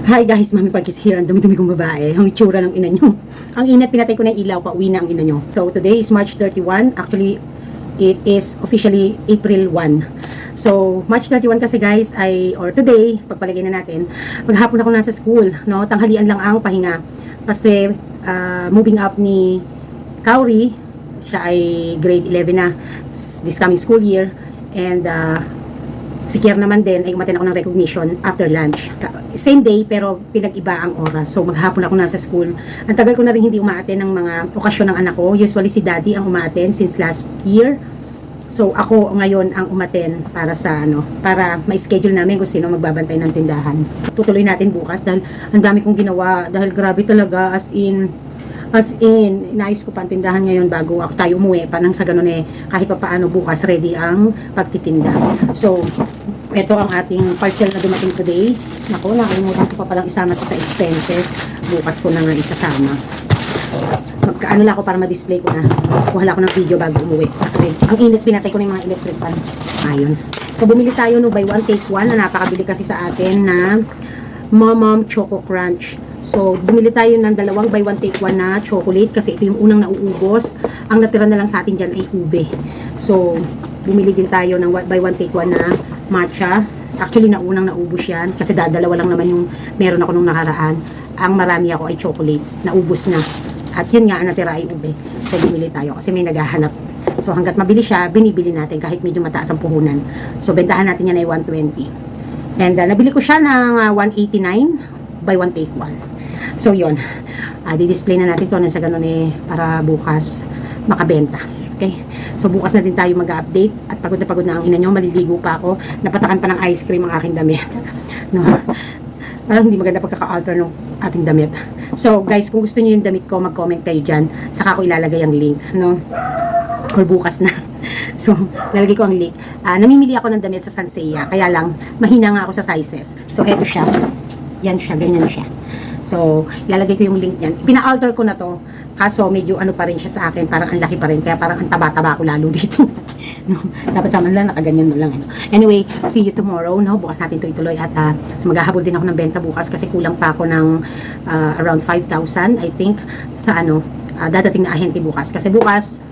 Hi guys, Mami Parkis here. Ang dumi-dumi kong babae. Ang itsura ng ina nyo. Ang inat, pinatay ko na yung ilaw, pauwi na ang ina nyo. So today is March 31. Actually, it is officially April 1. So, March 31 kasi guys, or today, pagpalagay na natin, maghapon ako nasa school, no? Tanghalian lang ang pahinga. Kasi, moving up ni Kauri, siya ay grade 11 na this coming school year. And, si Kier naman din ay umattend ako ng recognition after lunch. Same day pero pinag-iba ang oras. So maghapon ako nasa school. Ang tagal ko na rin hindi umaattend ng mga okasyon ng anak ko. Usually si daddy ang umaattend since last year. So ako ngayon ang umattend para para ma-schedule namin kung sino magbabantay ng tindahan. Tutuloy natin bukas dahil ang dami kong ginawa. Dahil grabe talaga as in, inayos ko pa ang tindahan ngayon bago ako tayo umuwi pa nang sa ganun kahit pa paano bukas ready ang pagtitinda. So, ito ang ating parcel na dumating today. Naku, nakalimutan ko pa palang isama to sa expenses. Bukas ko na nga isasama. Magkaano lang ako para ma-display ko na. Kuha ako ng video bago umuwi. Okay. Ang init, pinatay ko na yung mga electric fan. Ayun. So, bumili tayo no buy one take one na napakabili kasi sa atin na Mom Choco Crunch. So, bumili tayo ng dalawang buy one take one na chocolate kasi ito yung unang nauubos. Ang natira na lang sa atin dyan ay ube. So, bumili din tayo ng buy one take one na matcha. Actually, naunang naubos yan kasi dalawa lang naman yung meron ako nung nakaraan. Ang marami ako ay chocolate. Naubos na. At yun nga, ang natira ay ube. So, bumili tayo kasi may naghahanap. So, hanggat mabili siya, binibili natin kahit medyo mataas ang puhunan. So, bentahan natin yan ay 120. And nabili ko siya ng 189 buy one take one. So yun, di-display na natin ito sa ganun para bukas makabenta. Okay? So bukas na din tayo mag-update at pagod na ang ina nyo, maliligo pa ako. Napatakan pa ng ice cream ang aking damit. No? Parang hindi maganda pagkaka-alter ng ating damit. So guys, kung gusto niyo yung damit ko, mag-comment kayo dyan. Saka ko ilalagay ang link. No? Or bukas na. So, lalagay ko ang link. Namimili ako ng damit sa Sansea. Kaya lang, mahina nga ako sa sizes. So, eto siya. Yan siya, ganyan siya. So, ilalagay ko yung link niyan. Pina-alter ko na to. Kaso, medyo ano pa rin siya sa akin. Parang ang laki pa rin. Kaya parang ang taba-taba ko lalo dito. No? Dapat sa man lang, nakaganyan mo lang. Ano? Anyway, see you tomorrow. No? Bukas natin ito ituloy. At maghahabol din ako ng benta bukas kasi kulang pa ako ng around 5,000, I think, sa dadating na ahente bukas. Kasi bukas,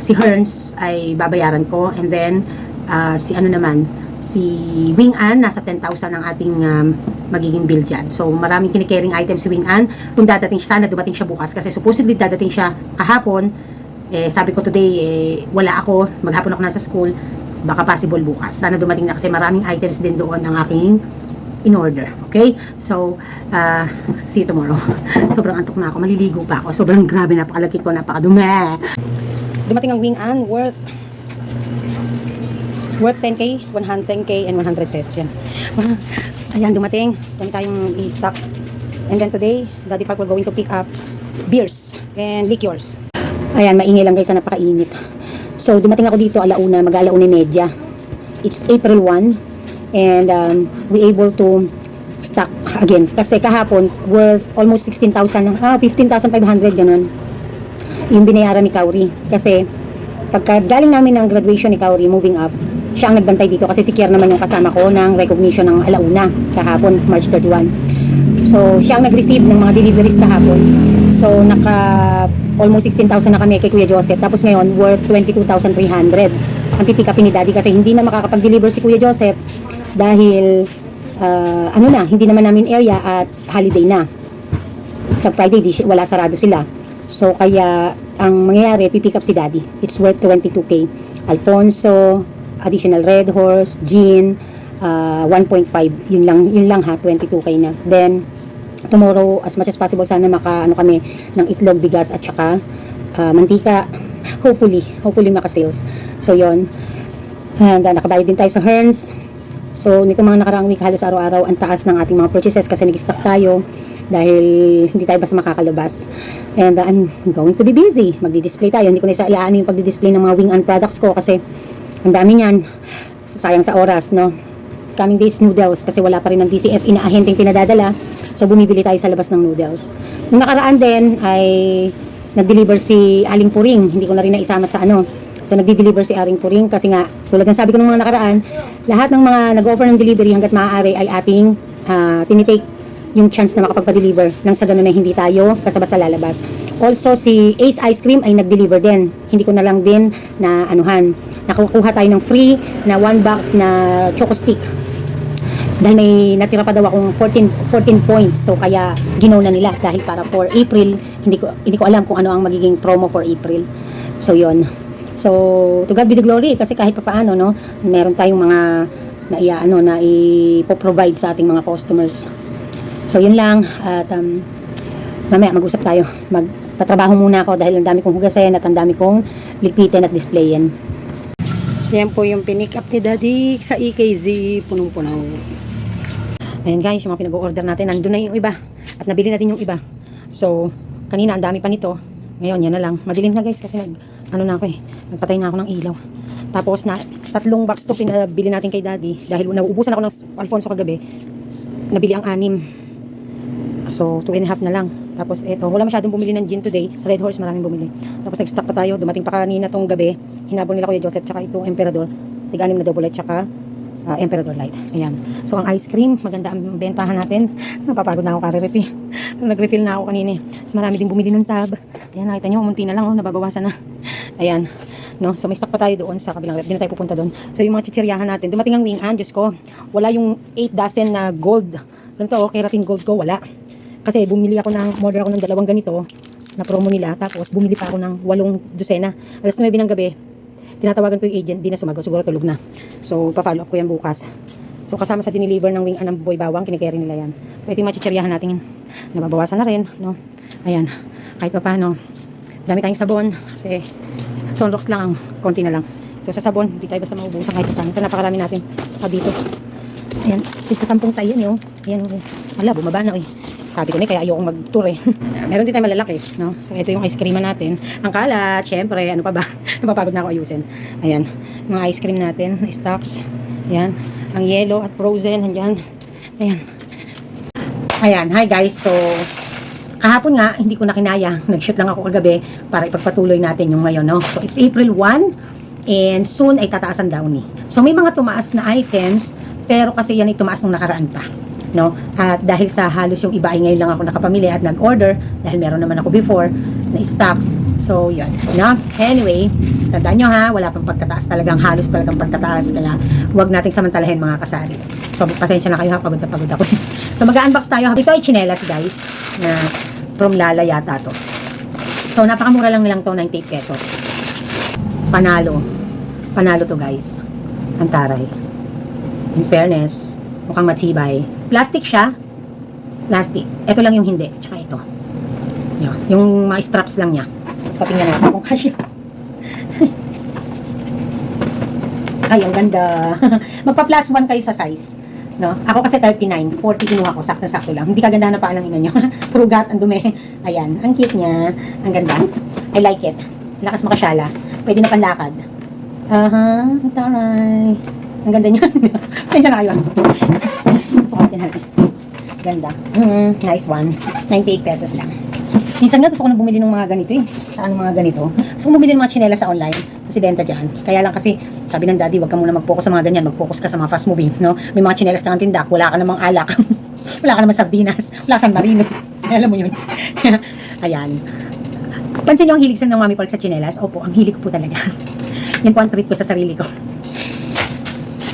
si Hearns ay babayaran ko. And then, si Wing An, nasa 10,000 ang ating magiging bill dyan. So, maraming kinikaring items si Wing An. Kung dadating siya, sana dumating siya bukas. Kasi supposedly dadating siya kahapon. Sabi ko today, wala ako. Maghapon ako nasa school. Baka possible bukas. Sana dumating na kasi maraming items din doon ang aking in order. Okay? So, see you tomorrow. Sobrang antok na ako. Maliligo pa ako. Sobrang grabe. Napakalaki ko. Napakadumi. Dumating ang Wing An worth 10K, 110K, and 100 pesos yan. Ayan, dumating. Dami tayong i-stock. And then today, Daddy Park, we're going to pick up beers and liqueurs. Ayan, maingay lang guys, napakainit. So, dumating ako dito alauna, mag-alauna media. It's April 1. And we able to stock again. Kasi kahapon, worth almost 15,500, ganun. Yung binayaran ni Kauri. Kasi, pagka galing namin ng graduation ni Kauri, moving up, siya ang nagbantay dito kasi si Kier naman yung kasama ko ng recognition ng alauna kahapon, March 31. So, siya ang nag-receive ng mga deliveries kahapon. So, almost 16,000 na kami kay Kuya Joseph. Tapos ngayon, worth 22,300 ang pipick upin ni Daddy kasi hindi na makakapag-deliver si Kuya Joseph dahil, hindi naman namin area at holiday na. Sa Friday, wala, sarado sila. So, kaya, ang mangyayari, pipick up si Daddy. It's worth 22K. Alfonso, additional Red Horse, Gin, 1.5. Yun lang ha, 22K na. Then, tomorrow, as much as possible, sana kami ng itlog, bigas, at saka mantika. Hopefully maka-sales. So, yun. And nakabayad din tayo sa Hearns. So, nito mga nakaraang week, halos araw-araw, ang taas ng ating mga purchases kasi nag-stock tayo dahil hindi tayo basta makakalabas. And I'm going to be busy. Magdi-display tayo. Hindi ko na iaan yung pagdi-display ng mga Wing An products ko kasi ang dami niyan. Sayang sa oras, no? Coming days, noodles. Kasi wala pa rin ng DCF inaahenteng pinadadala. So, bumibili tayo sa labas ng noodles. Nung nakaraan din, ay nag-deliver si Aling Puring. Hindi ko na rin naisama sa So, nagdi-deliver si Aling Puring. Kasi nga, tulad ng sabi ko nung mga nakaraan, lahat ng mga nag-offer ng delivery hanggat maaari ay ating tinitake yung chance na makapagpa-deliver nang sa ganun na hindi tayo basta-basta lalabas. Also, si Ace Ice Cream ay nag-deliver din. Hindi ko na lang din na anuhan. Nakukuha tayo ng free na 1 box na choco stick. So, dahil may natira pa daw akong 14 points. So, kaya ginaw na nila dahil para for April, hindi ko alam kung ano ang magiging promo for April. So, yon. So, to God be the glory kasi kahit pa paano, no, meron tayong mga na i-provide sa ating mga customers. So, yun lang. At mamaya mag-usap tayo. Magtatrabaho muna ako dahil ang dami kong hugasin at ang dami kong lipitin at displayin. Yan po yung pinick up ni Daddy sa EKZ. Punong-punaw. Ayan guys, yung mga pinag-order natin. Nandun na yung iba. At nabili na din yung iba. So, kanina ang dami pa nito. Ngayon, yan na lang. Madilim na guys kasi nagpatay na ako ng ilaw. Tapos, 3 box to pinabili natin kay Daddy. Dahil nauubusan ako ng Alfonso kagabi. Nabili ang 6. So, 2.5 na lang. Tapos, eto, wala masyadong bumili ng gin today. Red Horse, maraming bumili. Tapos, nag-stock pa tayo. Dumating pa kanina tong gabi. Hinabol nila Kuya Joseph, tsaka itong Emperador. Tig-6 na double light, tsaka Emperador light. Ayan. So, ang ice cream, maganda ang bentahan natin. Napapagod na ako kare-refill. Nag-refill na ako kanina. So, marami din bumili ng tab. Ayan, nakita nyo, umunti na lang, nababawasan na. Ayan. No? So, may stock pa tayo doon sa kabilang rep. Hindi na tayo pupunta doon. So, yung mga chichiryahan natin. Dumating ang Wing An, Diyos ko. Wala yung 8 dozen na gold. Ganito, keratin gold ko, wala. Kasi bumili ako order ako ng 2 ganito na promo nila. Tapos, bumili pa ako ng 8 dosena. Alas 9 ng gabi, tinatawagan ko yung agent, di na sumagot, siguro tulog na. So, pa-follow up ko yan bukas. So, kasama sa diniliver ng Wing An ng Boy Bawang, kinikeri nila yan. So, ito yung mga chichiryahan natin. Nababawasan na rin, no? Ayan. Kahit pa paano, dami tayong sabon. Kasi, Sunrox lang ang konti na lang. So, sa sabon, hindi tayo basta maubusan kahit pa paano. Ito, napakarami natin. Saka dito. Ayan. Sa 10 tayo yan, yun. Ayan. Wala, bumaba na, eh. Sabi ko na, kaya ayokong mag-tour eh. Meron din tayo malalaki, no? So, ito yung ice cream natin. Ang kalat, syempre, ano pa ba? Napapagod na ako ayusin. Ayan, mga ice cream natin, stocks. Ayan, ang yellow at frozen, andyan. Ayan. Ayan, hi guys. So, kahapon nga, hindi ko na kinaya. Nag-shoot lang ako kagabi para ipagpatuloy natin yung ngayon, no? So, it's April 1 and soon ay tataasan daw ni. So, may mga tumaas na items, pero kasi yan ay tumaas nung nakaraan pa. No? At dahil sa halos yung iba ay ngayon lang ako nakapamili at nag-order dahil meron naman ako before na stocks. So, yun. No? Anyway, tandaan nyo ha, wala pang pagkataas talagang halos talagang pagkataas. Kaya, huwag nating samantalahin mga kasari. So, pasensya na kayo ha, pagod na pagod ako. So, mag-unbox tayo. Ito ay chinelas guys, na from Lala yata to. So, napakamura lang nilang to, 98 pesos. Panalo. Panalo to guys. Ang taray. In fairness, mukhang matibay. Plastic siya. Plastic. Ito lang yung hindi. Tsaka ito. Yun. Yung mga straps lang niya. So, tingnan natin kung kasya. Ay, ang ganda. Magpa plus 1 kayo sa size. No? Ako kasi 39. 40 kinuha ko. Sakto-sakto lang. Hindi kaganda na pa ng ina nyo. Purugat, ang dumi. Ayan. Ang cute niya. Ang ganda. I like it. Lakas makasyala. Pwede na panlakad. Ang taray. Ang ganda niya. Sensya na kayo. Sukatin natin. Ganda. Nice one. 98 pesos lang. Minsan nga gusto ko na bumili ng mga ganito eh. Saan mga ganito? Gusto ko bumili ng mga tsinelas sa online. Kasi benta dyan. Kaya lang kasi, sabi ng daddy, wag ka muna mag-focus sa mga ganyan. Mag-focus ka sa mga fast moving. No? May mga tsinelas kang tindak. Wala ka namang alak. Wala ka namang sardinas. Wala San Marino. Alam mo yun. Ayan. Pansin niyo ang hilig sa ng mami pork sa tsinelas? Opo, ang hilig ko po talaga. Yan po ang treat ko sa sarili ko.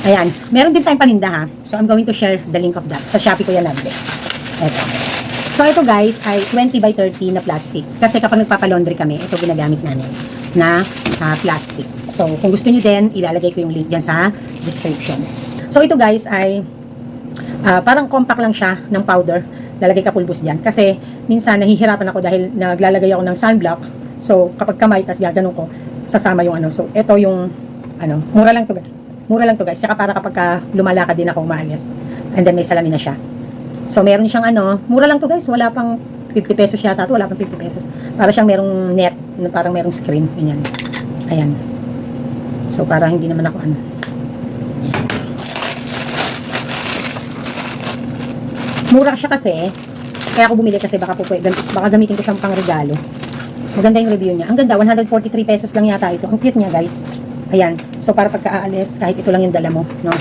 Ayan. Meron din tayong paninda ha. So, I'm going to share the link of that. Sa Shopee ko yan nabili. Ito. So, ito guys ay 20 by 30 na plastic. Kasi kapag nagpapalaundry kami, ito ginagamit namin na plastic. So, kung gusto nyo din, ilalagay ko yung link dyan sa description. So, ito guys ay parang compact lang siya ng powder. Lalagay ka pulbos dyan. Kasi, minsan nahihirapan ako dahil naglalagay ako ng sunblock. So, kapag kamay, tas gaganon ko, sasama yung ano. So, ito yung mura lang to guys. Mura lang to guys. Saka para kapag lumalakad din ako umaalis. And then may salamin na siya. So meron siyang mura lang to guys. Wala pang 50 pesos yata. Wala pang 50 pesos. Para siyang merong net. Parang merong screen. Ganyan. Ayan. So para hindi naman ako Mura siya kasi. Kaya ako bumili kasi baka gamitin ko siyang pang regalo. Maganda yung review niya. Ang ganda. 143 pesos lang yata ito. Ang cute niya guys. Ayan. So, para pagka-aalis, kahit ito lang yung dala mo, no?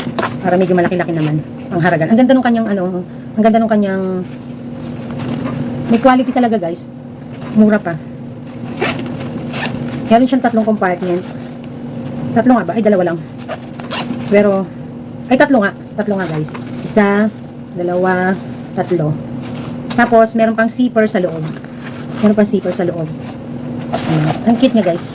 Para medyo malaki-laki naman ang haragan. Ang ganda nung kanyang, ang ganda nung kanyang May quality talaga guys. Mura pa. Meron siyang 3 compartment. 3 nga ba? Ay, 2 lang. Pero, ay 3 nga. 3 nga guys. 1, 2, 3. Tapos, meron pang zipper sa loob. Meron pang zipper sa loob. Ang cute niya guys.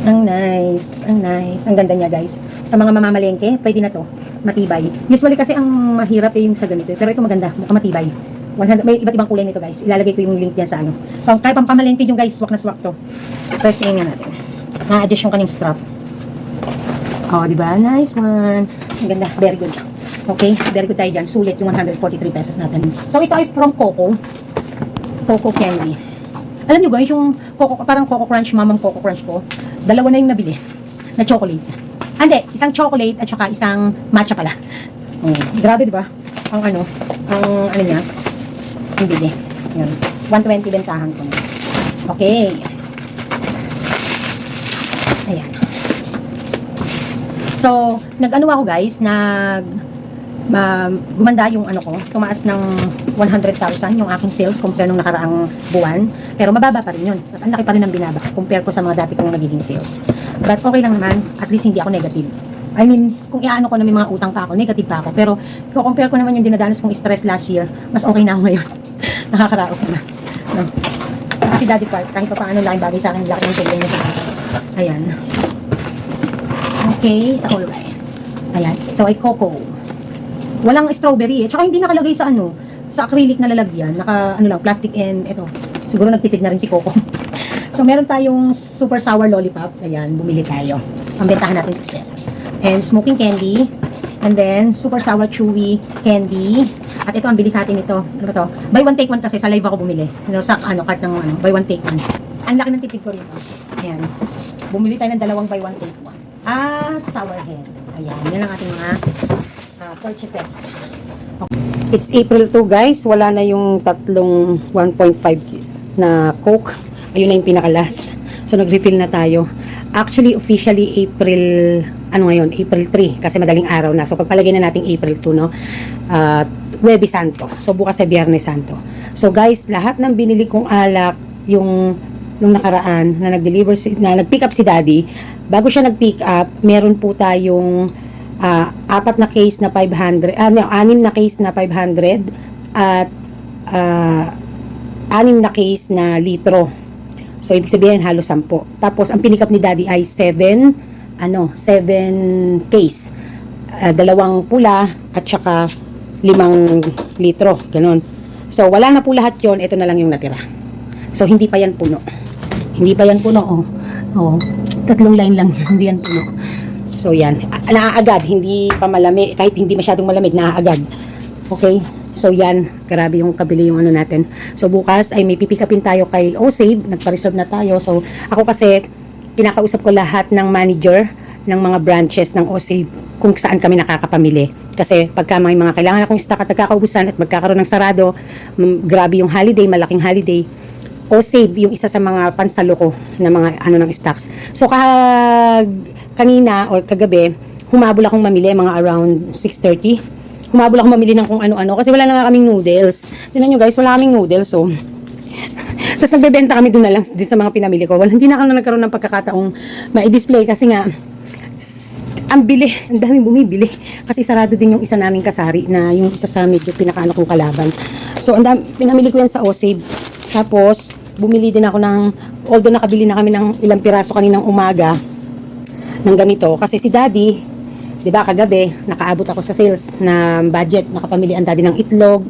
Ang nice. Ang nice. Ang ganda niya guys. Sa mga mamamalengke, pwede na to. Matibay. Usually kasi ang mahirap yung sa ganito. Pero ito maganda. Mukhang matibay. 100, may iba't ibang kulay nito guys. Ilalagay ko yung link diyan sa ano. Kaya pang pamalengke yung guys. Swak na swak to. First thing nga natin. Na-adjust yung kanyang strap. Oh, diba? Nice one. Ang ganda. Very good. Okay. Very good tayo dyan. Sulit yung 143 pesos natin. So ito ay from Coco. Coco Candy. Alam nyo guys, yung Coco, parang Coco Crunch, mamang Coco Crunch ko, 2 na yung nabili na chocolate. Hindi, isang chocolate at saka isang matcha pala. Oh, grabe diba? Ang ano niya, ang bili. Yan. 120 bentahan ko. Okay. Ayan. So, nag-ano ako guys, gumanda yung ano ko, tumaas ng 100,000 yung aking sales compare nung nakaraang buwan, pero mababa pa rin yun. Tapos ang laki pa rin ng binaba compare ko sa mga dati kong nagiging sales. But okay lang naman, at least hindi ako negative. I mean, kung iaano ko na may mga utang pa ako, negative pa ako, pero kung compare ko naman yung dinadanas kong stress last year, mas okay na ako ngayon. Nakakaraos naman. No? Kasi Daddy Park, kahit pa paano laking bagay sa akin, laki ng tulong niya sa akin. Ayan. Okay, sa all right. Ayan, ito ay Coco. Walang strawberry eh. Tsaka hindi nakalagay sa ano, sa acrylic na lalagyan. Naka, ano lang, plastic and ito. Siguro nagtitid na rin si Coco. So, meron tayong super sour lollipop. Ayan, bumili tayo. Ang bentahan natin 6 pesos. And smoking candy. And then, super sour chewy candy. At ito, ang bili sa atin ito. Ano to? Buy one take one kasi sa live ako bumili. Ano, sa cart ng ano, buy one take one. Ang laki ng tipid ko rito. Ayan. Bumili tayo ng 2 buy one take one. At sour head. Ayan, yan ang ating mga purchases. Okay. It's April 2 guys, wala na yung tatlong 1.5 na Coke. Ayun na yung pinakalas. So nag-refill na tayo. Actually, officially April, ano ngayon? April 3 kasi madaling araw na. So pagpalagay na natin April 2, no? Huwebes Santo. So bukas ay Biyernes Santo. So guys, lahat ng binili kong alak, yung nung nakaraan na nag-pick up si Daddy, bago siya nag-pick up, meron po tayong 4 na case na 500, 6 na case na 500 at 6 na case na litro. So ibig sabihin halos 10. Tapos ang pinikap ni Daddy ay 7 case. 2 pula at saka 5 litro, ganun. So wala na po lahat 'yon, ito na lang yung natira. So hindi pa yan puno. Hindi pa yan puno, oh. 3 line lang, hindi yan puno. So yan, naaagad, hindi pa malamig, kahit hindi masyadong malamig, naaagad. Okay, so yan, grabe yung kabili yung ano natin. So bukas ay may pipikapin tayo kay O-Save, nagpa-reserve na tayo. So ako kasi, pinakausap ko lahat ng manager ng mga branches ng O-Save kung saan kami nakakapamili. Kasi pagka may mga kailangan akong stock at nagkakaubusan at magkakaroon ng sarado, grabe yung holiday, malaking holiday, O-Save yung isa sa mga pansalo ko na mga ano ng stocks. So kanina or kagabi, humabol akong mamili mga around 6:30. Humabol akong mamili ng kung ano-ano kasi wala na nga kaming noodles. Tingnan nyo guys, wala kaming noodles. So, tapos nagbebenta kami doon na lang din sa mga pinamili ko. Hindi na ako nagkaroon ng pagkakataong ma-display kasi nga ang daming bumibili. Kasi sarado din yung isa naming kasari na yung isa sa medyo pinakaano kong kalaban. So, pinamili ko yan sa O-Save. Tapos, bumili din ako although nakabili na kami ng ilang piraso kaninang umaga, ng ganito kasi si Daddy, 'di ba, kagabi nakaabot ako sa sales na budget, nakapamili ang Daddy ng itlog,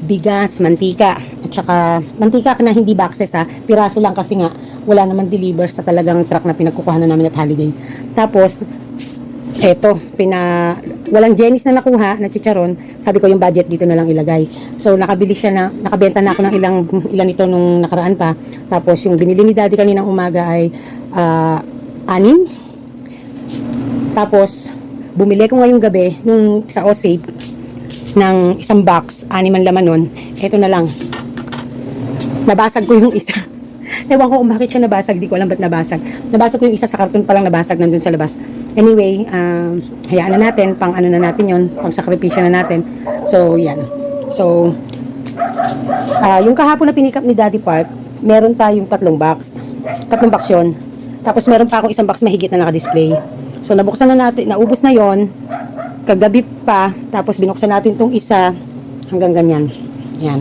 bigas, mantika, at saka mantika na hindi boxes piraso lang kasi nga wala naman deliver sa talagang truck na pinagkukuhanan namin at holiday. Tapos eto, walang Jenny's na nakuha na chicharon, sabi ko yung budget dito na lang ilagay. So nakabenta na ako ng ilan ito nung nakaraan pa. Tapos yung binili ni Daddy kaninang umaga ay 6. Tapos, bumili ko ngayong gabi nung sa O-Save ng isang box, 6 ang laman nun. Ito na lang. Nabasag ko yung isa. Ewan ko kung bakit siya nabasag, di ko alam ba't nabasag. Nabasag ko yung isa sa karton pa lang nabasag nandun sa labas. Anyway, hayaan na natin, pang ano na natin yon, pang sakripisyo na natin. So, yan. So, Yung kahapon na pinikap ni Daddy Park, meron tayong 3 box. 3 box yun. Tapos meron pa akong 1 box mahigit na naka-display. So nabuksan na natin, naubos na yon kagabi pa, tapos binuksan natin tong isa hanggang ganyan. Yan.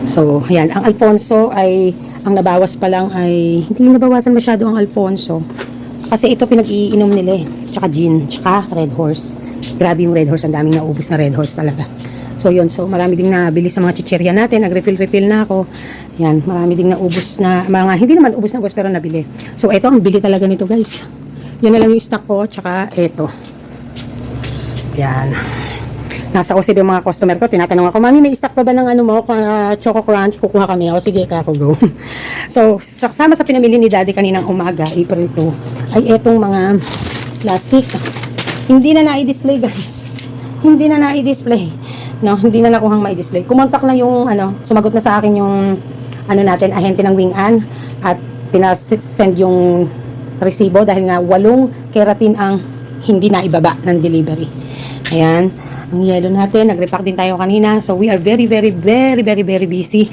So, ayan, ang Alfonso ay, ang nabawas pa lang ay, hindi nabawasan masyado ang Alfonso. Kasi ito pinag-iinom nila eh. Tsaka gin, tsaka Red Horse. Grabe yung Red Horse, ang daming naubos na Red Horse talaga. So, yun, so marami ding nabili sa mga chichirya natin, nag-refill na ako. Yan, marami ding naubos na, mga, hindi naman ubos na ubos pero nabili. So, ito, ang bili talaga nito guys. Yan na lang yung stock ko, tsaka ito. Yan. Nasa OCD yung mga customer ko. Tinatanong ako, Mami, may stock pa ba ng ano mo? Choco Crunch, kukuha kami. O, sige, kako, go. So, sama sa pinamili ni Daddy kaninang umaga, April 2, ay etong mga plastic. Hindi na na-i-display, guys. Hindi na na-i-display. No, hindi na nakuhang ma-i-display. Kumontak na yung, sumagot na sa akin yung, natin, ahente ng Wing An. At pinasend yung resibo dahil nga 8 keratin ang hindi na ibaba ng delivery. Ayan, ang yellow natin, nag-repack din tayo kanina. So we are very busy.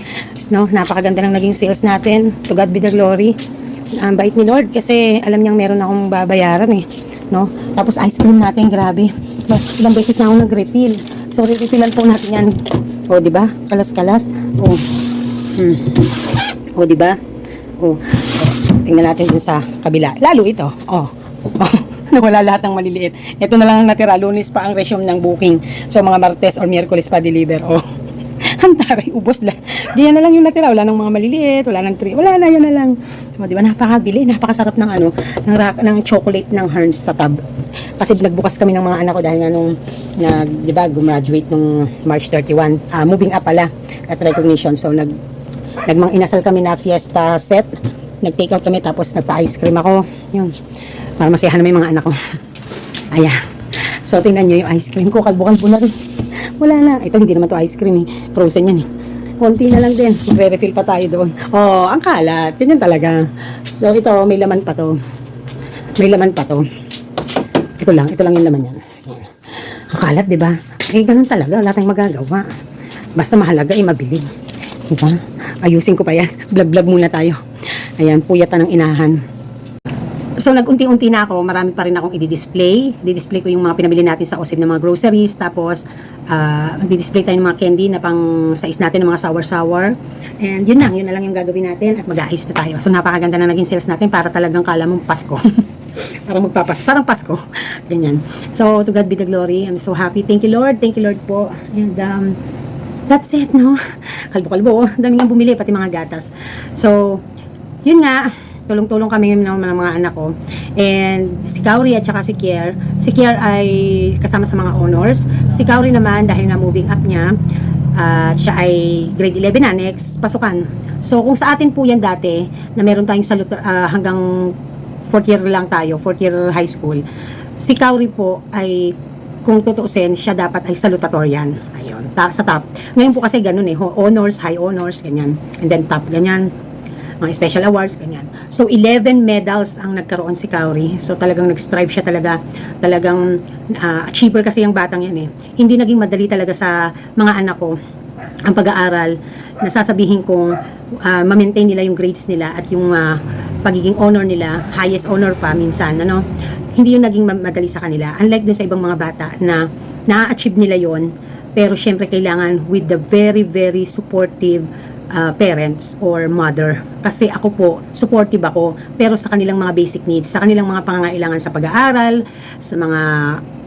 No, napakaganda ng naging sales natin. To God be the glory. Ang bait ni Lord kasi alam niyang meron akong babayaran eh. No? Tapos ice cream natin, grabe. Ilang beses na ako nag-refill. So re-refillan po natin yan. O, di ba? Kalas-kalas. O. O, di ba? O. Tingnan natin dun sa kabila. Lalo ito. O. Nawala lahat ng maliliit. Ito na lang ang natira. Lunes pa ang resume ng booking. So, mga Martes or Miyerkules pa deliver. O. Ang taray, ubos lang. Diyan na lang yung natira. Wala nang mga maliliit. Wala nang tree. Wala na, yan na lang. So, di ba? Napakabili. Napakasarap ng ng chocolate ng Herns sa tab. Kasi nagbukas kami ng mga anak ko dahil nga nung di ba, gumraduate nung March 31. Moving up pala at recognition. So, nagmang inasal kami na fiesta set. Nag-take out kami tapos nagpa-ice cream ako. Yun. Para masiyahan naman yung mga anak ko. Ayan. So, tingnan nyo yung ice cream ko. Kalbo-kalbo na rin. Wala na. Ito, hindi naman to ice cream eh. Frozen yan eh. Konti na lang din. Magre-refill pa tayo doon. Oh, ang kalat. Ganyan talaga. So, ito, may laman pa to. May laman pa to. Ito lang yung laman yan. Ayan. Ang kalat, di ba? Eh, ganun talaga. Wala tayong magagawa. Basta mahalaga eh, mabili. Di ba? Ayusin ko pa yan. Vlog-vlog muna tayo. Ayan, puyatan ng inahan. So, nag-unti-unti na ako. Marami pa rin akong i-display. Di-display ko yung mga pinamili natin sa OSIP ng mga groceries. Tapos, di-display tayo ng mga candy na pang size natin ng mga sour-sour. And yun na lang yung gagawin natin at mag-aayos na tayo. So, napakaganda na naging sales natin para talagang kala mong Pasko. Parang Pasko. Ganyan. So, to God be the glory. I'm so happy. Thank you, Lord. Thank you, Lord po. And, that's it, no? Kalbo-kalbo. Dami nga bumili, pati mga gatas. So, yun nga. Tulong-tulong kami ng mga anak ko. And si Kauri at saka si Kier. Si Kier ay kasama sa mga honors. Si Kauri naman, dahil nga moving up niya, siya ay grade 11 na, next pasukan. So, kung sa atin po yan dati, na meron tayong hanggang 4th year lang tayo, 4th year high school. Si Kauri po ay, kung tutuusin, siya dapat ay salutatorian. Ayun, sa top. Ngayon po kasi ganun eh, honors, high honors, ganyan. And then top, ganyan. Mga special awards, ganyan. So, 11 medals ang nagkaroon si Kauri. So, talagang nag-strive siya talagang achiever kasi yung batang yan eh. Hindi naging madali talaga sa mga anak ko ang pag-aaral. Nasasabihin kong ma-maintain nila yung grades nila at yung pagiging honor nila, highest honor pa minsan, hindi yung naging madali sa kanila. Unlike dun sa ibang mga bata na na-achieve nila yon, pero syempre kailangan with the very supportive parents or mother. Kasi ako po, supportive ako, pero sa kanilang mga basic needs, sa kanilang mga pangangailangan sa pag-aaral, sa mga,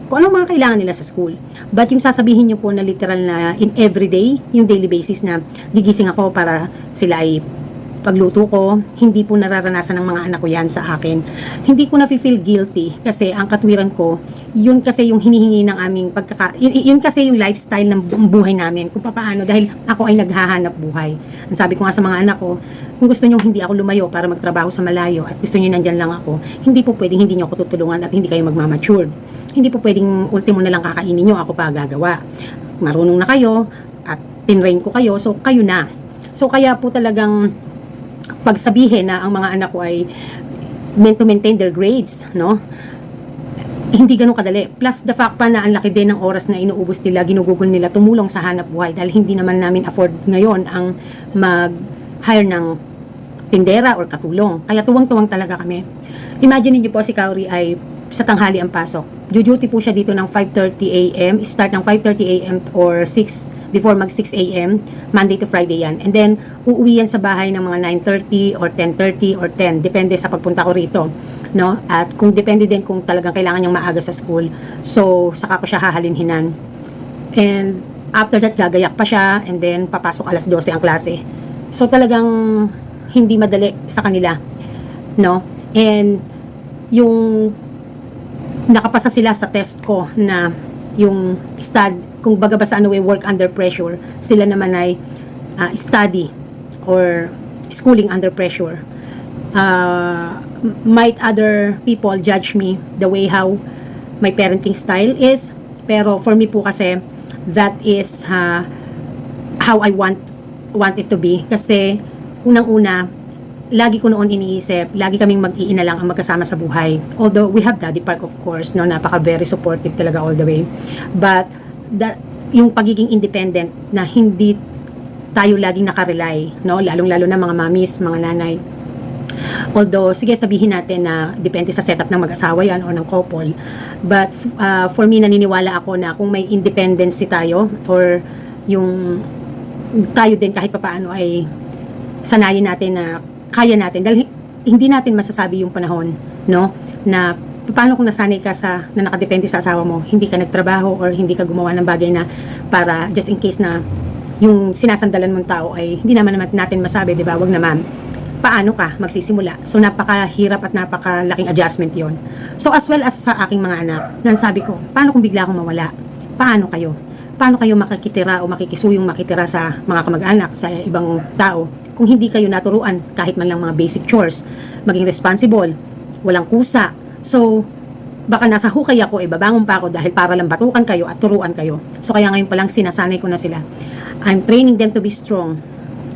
kung anong mga kailangan nila sa school. But yung sasabihin nyo po na literal na in everyday, yung daily basis na gigising ako para sila ay pagluto ko, hindi po nararanasan ng mga anak ko yan sa akin. Hindi ko na-feel guilty kasi ang katwiran ko, yun kasi yung hinihingi ng aming yun kasi yung lifestyle ng buhay namin kung paano, dahil ako ay naghahanap buhay. Ang sabi ko nga sa mga anak ko, kung gusto nyo hindi ako lumayo para magtrabaho sa malayo at gusto nyo nandyan lang ako, hindi po pwedeng hindi nyo ako tutulungan at hindi kayo magmamature. Hindi po pwedeng ultimo na lang kakainin nyo, ako pa gagawa. Marunong na kayo at tinrain ko kayo, so kayo na. So kaya po talagang pagsabihin na ang mga anak ko ay meant to maintain their grades, no? hindi ganun kadali. Plus the fact pa na ang laki din ng oras na inuubos nila, ginugugol nila tumulong sa hanap buhay dahil hindi naman namin afford ngayon ang mag-hire ng tindera or katulong. Kaya tuwang-tuwang talaga kami. Imagine niyo po si Kauri ay sa tanghali ang pasok. Duty po siya dito ng 5:30 a.m. Start ng 5:30 a.m. or 6 before mag 6 a.m. Monday to Friday yan. And then uuwi yan sa bahay ng mga 9:30 or 10:30 or 10 depende sa pagpunta ko rito, no? At kung depende din kung talagang kailangan niyang maaga sa school. So saka ko siya hahalinhinan. And after that gagayak pa siya and then papasok alas 12 ang klase. So talagang hindi madali sa kanila, no? And yung nakapasa sila sa test ko na yung kung baga ba sa ano way work under pressure, sila naman ay study or schooling under pressure. Might other people judge me the way how my parenting style is, pero for me po kasi that is how I want it to be. Kasi unang-una, lagi ko noon iniisip, lagi kaming mag-iina lang ang magkasama sa buhay. Although we have Daddy Park of course, no, napaka very supportive talaga all the way. But yung pagiging independent na hindi tayo laging nakarely, no, lalong-lalo na mga mamis, mga nanay. Although sige sabihin natin na depende sa setup ng mag-asawa yan o ng couple. But for me naniniwala ako na kung may independency tayo or yung tayo din kahit papaano ay sanayin natin na kaya natin dahil hindi natin masasabi yung panahon, no, na paano kung nasanay ka na nakadepende sa asawa mo, hindi ka nagtrabaho or hindi ka gumawa ng bagay na para just in case na yung sinasandalan mong tao ay hindi naman natin masabi, di ba? Wag naman. Paano ka magsisimula? So napakahirap at napakalaking adjustment yon. So as well as sa aking mga anak, sabi ko, paano kung bigla akong mawala? Paano kayo? Paano kayo makikitira o makikisuyong makitira sa mga kamag-anak, sa ibang tao? Kung hindi kayo naturuan kahit man lang mga basic chores, maging responsible, walang kusa. So, baka nasa hukay ako, babangon pa ako dahil para lang batukan kayo at turuan kayo. So, kaya ngayon palang sinasanay ko na sila. I'm training them to be strong.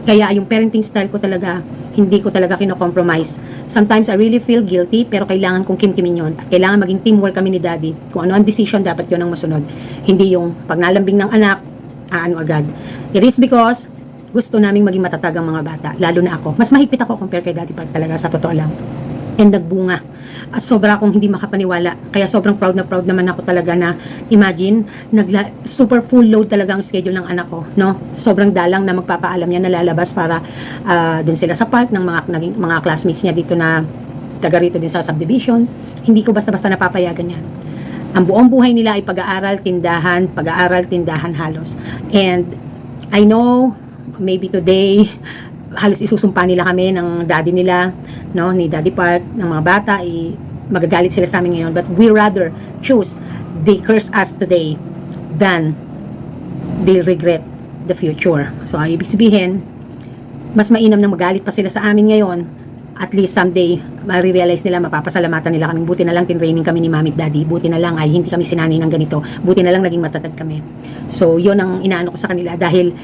Kaya yung parenting style ko talaga, hindi ko talaga kino-compromise. Sometimes I really feel guilty, pero kailangan kong kimkimin yun. At kailangan maging teamwork kami ni Daddy. Kung ano ang decision, dapat yun ang masunod. Hindi yung pag nalambing ng anak, ano agad. It is because gusto naming maging matatag ang mga bata, lalo na ako. Mas mahigpit ako compare kay Daddy Park talaga, sa totoo lang. And nagbunga. At sobra akong hindi makapaniwala. Kaya sobrang proud na proud naman ako talaga na imagine, super full load talaga ang schedule ng anak ko, no? Sobrang dalang na magpapaalam niya na lalabas para dun sila sa park ng mga classmates niya dito na taga rito din sa subdivision. Hindi ko basta-basta napapayagan yan. Ang buong buhay nila ay pag-aaral, tindahan halos. And I know maybe today halos isusumpa nila kami ng daddy nila, no, ni Daddy Park, ng mga bata, magagalit sila sa amin ngayon, but we rather choose they curse us today than they regret the future. So ibig sabihin, mas mainam na magalit pa sila sa amin ngayon, at least someday marirealize nila, mapapasalamatan nila kami. Buti na lang tinraining kami ni Mami at Daddy, buti na lang ay hindi kami sinanay ng ganito, buti na lang naging matatag kami. So yun ang inaano ko sa kanila, dahil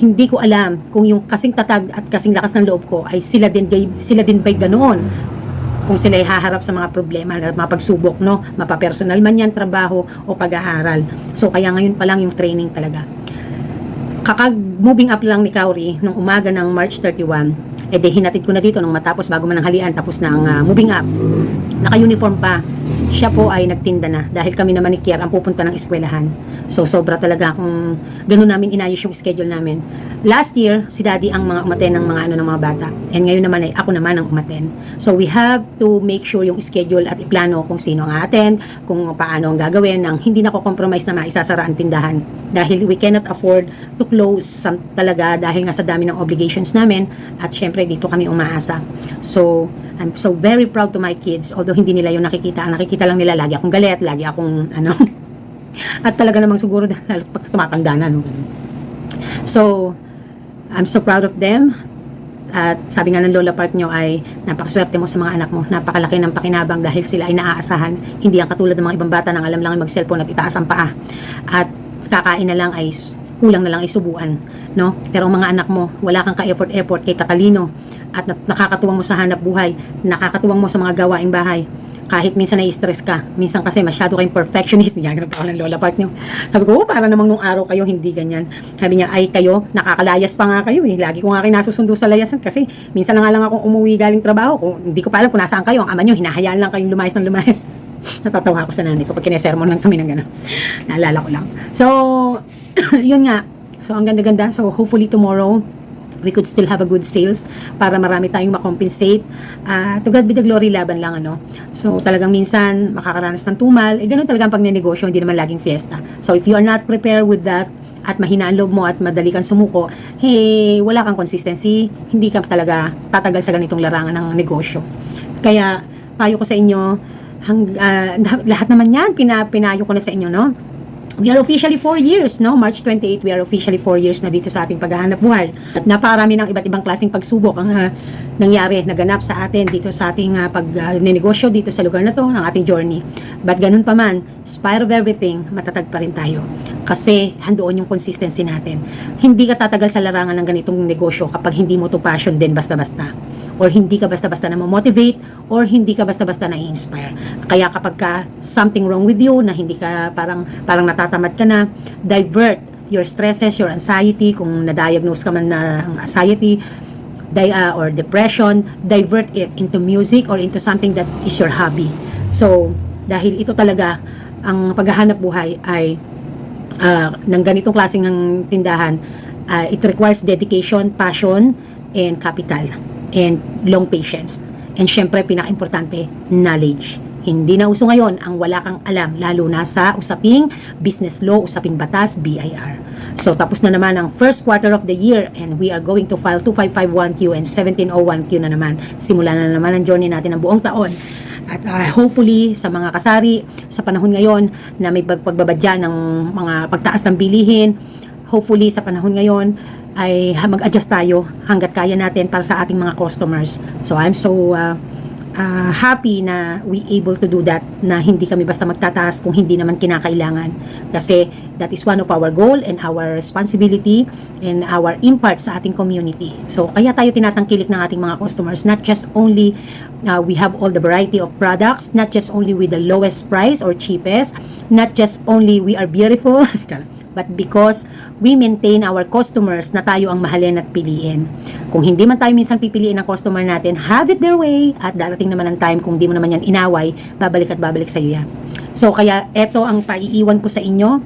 hindi ko alam kung yung kasing tatag at kasing lakas ng loob ko ay sila din ba'y ganoon kung sila ay haharap sa mga problema, mga pagsubok, no, mapapersonal man yan, trabaho o pag-aaral. So kaya ngayon pa lang yung training talaga. Moving up lang ni Kauri nung umaga ng March 31, hinatid ko na dito nung matapos, bago man ang halian, tapos na ang moving up, naka-uniform pa. Siya po ay nagtinda na dahil kami naman ni Kier ang pupunta ng eskwelahan. So sobra talaga kung ganun namin inayos yung schedule namin. Last year, si Daddy ang mga umaten ng mga ng mga bata. And ngayon naman ay ako naman ang umaten. So we have to make sure yung schedule at iplano kung sino ang attend, kung paano ang gagawin nang hindi nako-compromise na maisasara ang tindahan. Dahil we cannot afford to close talaga dahil nga sa dami ng obligations namin at syempre dito kami umaasa. So I'm so very proud to my kids, although hindi nila yung nakikita. Ang nakikita lang nila, lagi akong galit, lagi akong at talaga namang siguro dahil pag tumatanda na, no? So I'm so proud of them. At sabi nga ng Lola Park nyo ay napakaswerte mo sa mga anak mo, napakalaki ng pakinabang dahil sila ay naaasahan, hindi ang katulad ng mga ibang bata nang alam lang ay mag-cellphone at itaas ang paa at kakain na lang ay kulang na lang ay subuan, no? Pero ang mga anak mo, wala kang ka-effort kay tatalino at nakakatuwang mo sa hanap buhay, nakakatuwang mo sa mga gawaing bahay, kahit minsan na-stress ka, minsan kasi masyado kayong perfectionist, ganun pa ako ng Lola Park niyo. Sabi ko, para namang nung araw kayo, hindi ganyan. Sabi niya, ay kayo, nakakalayas pa nga kayo eh. Lagi ko nga kayo nasusundo sa layasan kasi minsan na nga lang akong umuwi galing trabaho ko. Hindi ko pa alam kung nasaan kayo. Ang ama niyo, hinahayaan lang kayong lumayas ng lumayas. Natatawa ako sa nanay ko pag kinesermon lang kami ng gano'n. Naalala ko lang. So, yun nga. So, ang ganda-ganda. So, hopefully tomorrow, we could still have a good sales para marami tayong makompensate. To God be the glory, laban lang ano. So talagang minsan makakaranas ng tumal, ganun talaga ang pagnenegosyo, hindi naman laging fiesta. So if you are not prepared with that, at mahina ang loob mo at madali kang sumuko, hey, wala kang consistency, hindi ka talaga tatagal sa ganitong larangan ng negosyo. Kaya payo ko sa inyo, lahat naman yan, pinayo ko na sa inyo, no? We are officially 4 years, no? March 28, we are officially 4 years na dito sa ating paghahanap buhay. At napakarami ng iba't ibang klaseng pagsubok ang nangyari, naganap sa atin dito sa ating pagnenegosyo dito sa lugar na to, ng ating journey. But ganun pa man, spite of everything, matatag pa rin tayo. Kasi handoon yung consistency natin. Hindi ka tatagal sa larangan ng ganitong negosyo kapag hindi mo to passion din basta-basta. Or hindi ka basta-basta na motivate or hindi ka basta-basta na i-inspire. Kaya kapag ka something wrong with you, na hindi ka parang natatamad ka na, divert your stresses, your anxiety, kung na-diagnose ka man ng anxiety or depression, divert it into music or into something that is your hobby. So, dahil ito talaga, ang paghahanap buhay ay ng ganitong klaseng ng tindahan, it requires dedication, passion, and capital. And long patience. And syempre, pinaka-importante, knowledge. Hindi na uso ngayon ang wala kang alam, lalo na sa usaping business law, usaping batas, BIR. So, tapos na naman ang first quarter of the year and we are going to file 2551Q and 1701Q na naman. Simula na naman ang journey natin ng buong taon. At hopefully, sa mga kasari, sa panahon ngayon na may pagbabadya ng mga pagtaas ng bilihin, hopefully, sa panahon ngayon, ay mag-adjust tayo hanggat kaya natin para sa ating mga customers. So I'm so happy na we able to do that, na hindi kami basta magtataas kung hindi naman kinakailangan. Kasi that is one of our goal and our responsibility and our impact sa ating community. So kaya tayo tinatangkilik ng ating mga customers, not just only we have all the variety of products, not just only with the lowest price or cheapest, not just only we are beautiful, but because we maintain our customers na tayo ang mahalin at piliin. Kung hindi man tayo minsan pipiliin ng customer natin, have it their way, at darating naman ang time kung di mo naman yan inaway, babalik at babalik sa iyo yan. So kaya eto ang paiiwan ko sa inyo,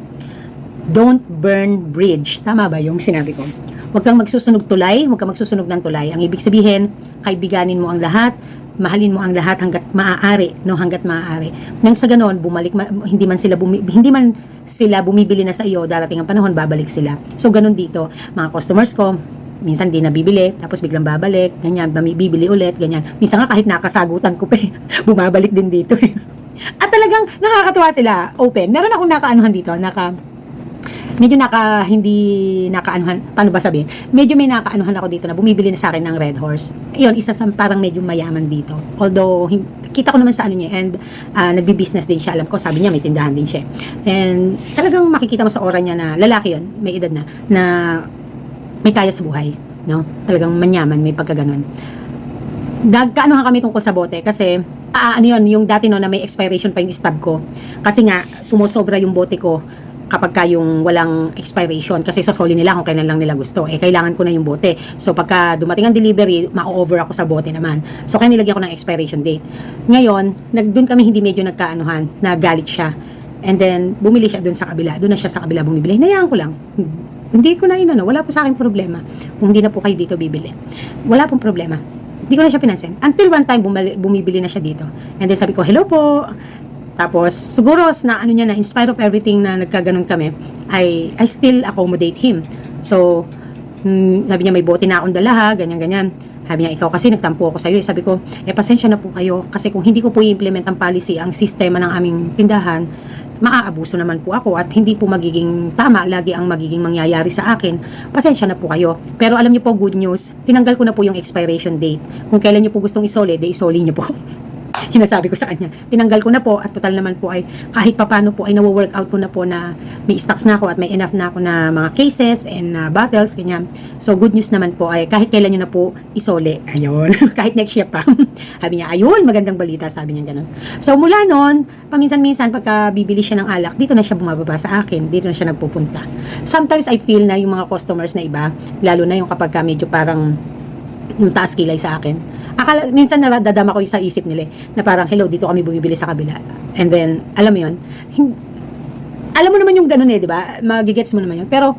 don't burn bridge. Tama ba yung sinabi ko? Huwag kang magsusunog tulay, huwag kang magsusunog ng tulay. Ang ibig sabihin, kaibiganin mo ang lahat, mahalin mo ang lahat hanggat maaari, no, hanggat maaari. Nang sa ganon, hindi man sila bumibili na sa iyo, darating ang panahon, babalik sila. So ganon dito, mga customers ko, minsan di nabibili, tapos biglang babalik, ganyan, bibili ulit, ganyan. Minsan nga kahit nakasagutan ko pa, bumabalik din dito. At talagang nakakatuwa sila, open. Meron akong nakaanuhan dito, medyo hindi nakaanuhan, paano ba sabihin? Medyo may nakaanuhan ako dito na bumibili na sa akin ng Red Horse. Iyon, isa sa parang medyo mayaman dito. Although, kita ko naman sa ano niya, and nagbi-business din siya, alam ko, sabi niya, may tindahan din siya. And talagang makikita mo sa aura niya na lalaki yun, may edad na may kaya sa buhay, no? Talagang manyaman, may pagkaganon. Kaanohan kami tungkol sa bote, kasi, ano yun, yung dati no, na may expiration pa yung stub ko. Kasi nga, sumusobra yung bote ko, kapag ka yung walang expiration, kasi sasoli nila kung kailan lang nila gusto, kailangan ko na yung bote. So pagka dumating ang delivery, ma-over ako sa bote naman. So kaya nilagyan ko ng expiration date. Ngayon, doon kami hindi medyo nagkaanuhan, nagalit siya. And then bumili siya doon sa kabila. Doon na siya sa kabila bumibili. Hinayaan ko lang. Hindi ko na wala po sa akin problema. Kung hindi na po kayo dito bibili. Wala pong problema. Hindi ko na siya pinansin. Until one time bumibili na siya dito. And then sabi ko, hello po. Tapos, siguro na niya na in spite of everything na nagkaganon kami, I still accommodate him. So, sabi niya, may bote na akong dala ha, ganyan-ganyan. Sabi niya, ikaw kasi nagtampo ako sa'yo. Sabi ko, pasensya na po kayo. Kasi kung hindi ko po i-implement ang policy, ang sistema ng aming tindahan, maaabuso naman po ako at hindi po magiging tama lagi ang magiging mangyayari sa akin. Pasensya na po kayo. Pero alam niyo po, good news, tinanggal ko na po yung expiration date. Kung kailan niyo po gustong isoli, isoli niyo po. Hinasabi ko sa kanya, tinanggal ko na po at total naman po ay kahit papano po ay nawo-workout ko na po na may stocks na ako at may enough na ako na mga cases and bottles, ganyan. So good news naman po ay kahit kailan nyo na po isole. Ayun, kahit next year pa. Sabi niya, ayun, magandang balita, sabi niya ganun. So mula noon, paminsan-minsan pagka bibili siya ng alak, dito na siya bumababa sa akin, dito na siya nagpupunta. Sometimes I feel na yung mga customers na iba, lalo na yung kapag medyo parang yung taas kilay sa akin, minsan nadadama ko yung sa isip nila na parang, hello, dito kami bumibili sa kabila. And then, alam mo yun, alam mo naman yung ganun di ba? Magigets mo naman yun. Pero,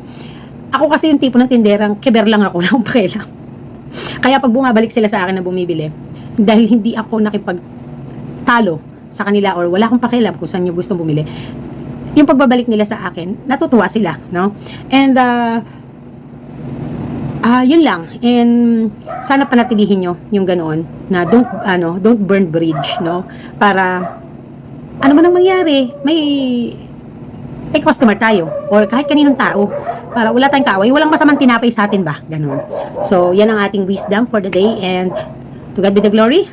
ako kasi yung tipo ng tinderang, keber lang ako, wala akong pakialam. Kaya pag bumabalik sila sa akin na bumibili, dahil hindi ako nakipagtalo sa kanila or wala akong pakialam kung saan yung gustong bumili, yung pagbabalik nila sa akin, natutuwa sila, no? And, yun lang. And sana panatilihin nyo yung ganoon na don't burn bridge, no? Para ano man ang mangyari, may customer tayo or kahit kaninong tao para wala tayong kaaway, walang masamang tinapay sa atin ba? Ganon. So, yan ang ating wisdom for the day and to God be the glory.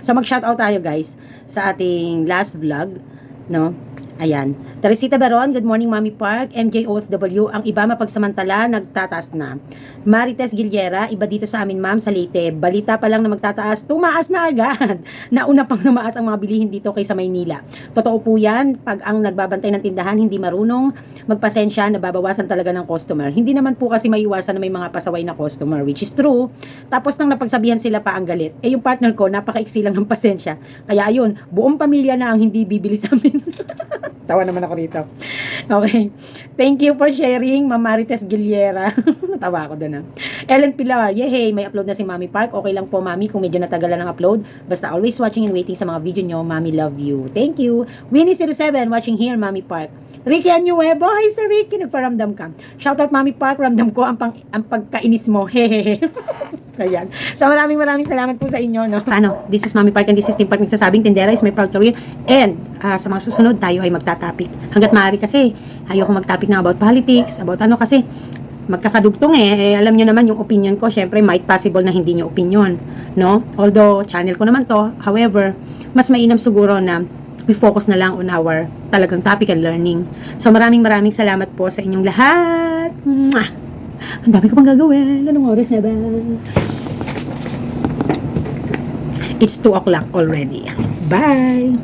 So, mag-shoutout tayo guys sa ating last vlog, no? Ayan. Teresita Baron, good morning Mami Park. MJ OFW, ang iba mapagsamantala, nagtataas na. Marites Giliera, iba dito sa amin ma'am sa Leyte. Balita pa lang na magtataas, tumaas na agad. Nauna pang lumaas ang mga bilihin dito kaysa Maynila. Totoo po yan, pag ang nagbabantay ng tindahan hindi marunong magpasensya, nababawasan talaga ng customer. Hindi naman po kasi maiwasan na may mga pasaway na customer, which is true. Tapos nang napagsabihan sila pa ang galit. Eh yung partner ko, napakaiksi lang ng pasensya. Kaya ayun, buong pamilya na ang hindi bibili sa amin. Tawa naman ako rito. Okay. Thank you for sharing, Ma'am Marites Giliera. Natawa ako doon. Ellen Pilar, yehey, may upload na si Mami Park. Okay lang po, Mami, kung medyo natagalan ng upload. Basta always watching and waiting sa mga video nyo. Mami, love you. Thank you. Winnie07, watching here, Mami Park. Ricky Anuevo, hi Sir Ricky, nagparamdam ka. Shoutout Mami Park, ramdam ko ang pagkainis mo. Hehehe. Ayan. So maraming salamat po sa inyo. No? This is Mami Park and this is Team Park nagsasabing tindera is my proud career. And sa mga susunod tayo ay magtatapik. Hanggat maaari kasi, ayoko magtapik na about politics, about kasi magkakadugtong alam nyo naman yung opinion ko, syempre might possible na hindi nyo opinion. No? Although, channel ko naman to, however, mas mainam siguro na we focus na lang on our talagang topic and learning. So maraming salamat po sa inyong lahat. Mwah! Ang dami ko pang gagawin. Anong oras na ba? It's 2 o'clock already. Bye!